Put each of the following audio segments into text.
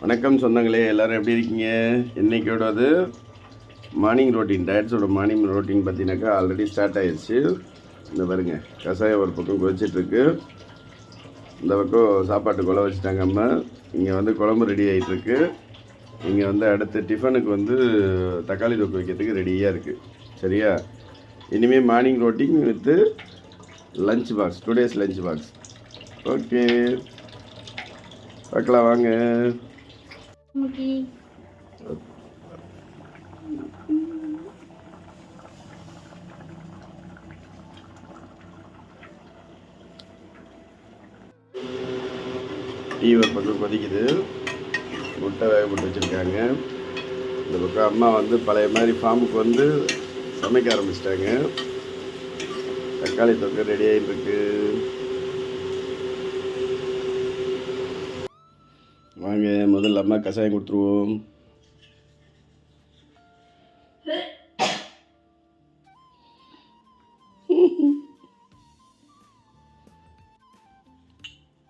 வணக்கம் சொந்தங்களே, எல்லோரும் எப்படி இருக்கீங்க? இன்றைக்கோடது மார்னிங் ரொட்டீன், டயட்ஸோட மார்னிங் ரொட்டீன் பார்த்தீங்கன்னாக்கா ஆல்ரெடி ஸ்டார்ட் ஆகிடுச்சு. இந்த பாருங்க, கஷாயம் ஒரு பக்கம் கொதிச்சிட்ருக்கு, இந்த பக்கம் சாப்பாட்டு குழம்பு வச்சுட்டாங்க அம்மா. இங்கே வந்து குழம்பு ரெடி ஆகிட்டுருக்கு. இங்கே வந்து அடுத்து டிஃபனுக்கு தக்காளி தொக்கு வைக்கிறதுக்கு ரெடியாக இருக்குது. சரியா? இனிமேல் morning routine with lunch box, today's lunch box. Okay, பார்க்கலாம் வாங்க. டீ ஒரு பக்கம் கொதிக்குது, முட்டை வேக போட்டு வச்சுருக்காங்க. இந்த பக்கம் அம்மா பழைய மாதிரி ஃபார்முக்கு சமைக்க ஆரம்பிச்சிட்டாங்க. தக்காளி தொக்கு ரெடி ஆகிட்டுருக்கு. வாங்க, முதல்ல அம்மா கஷாயம் கொடுத்துருவோம்.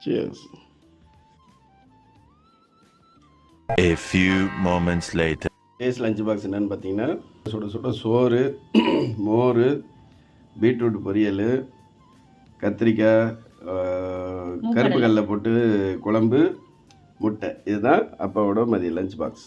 Cheers. A few moments later. Days lunch box என்னென்னு பார்த்தீங்கன்னா, சுட சுட சோறு, மோர், பீட்ரூட் பொரியல், கத்திரிக்காய், கருப்பு கடலை போட்டு குழம்பு, முட்டை. இதுதான் அப்பாவோட மதிய லஞ்ச் பாக்ஸ்.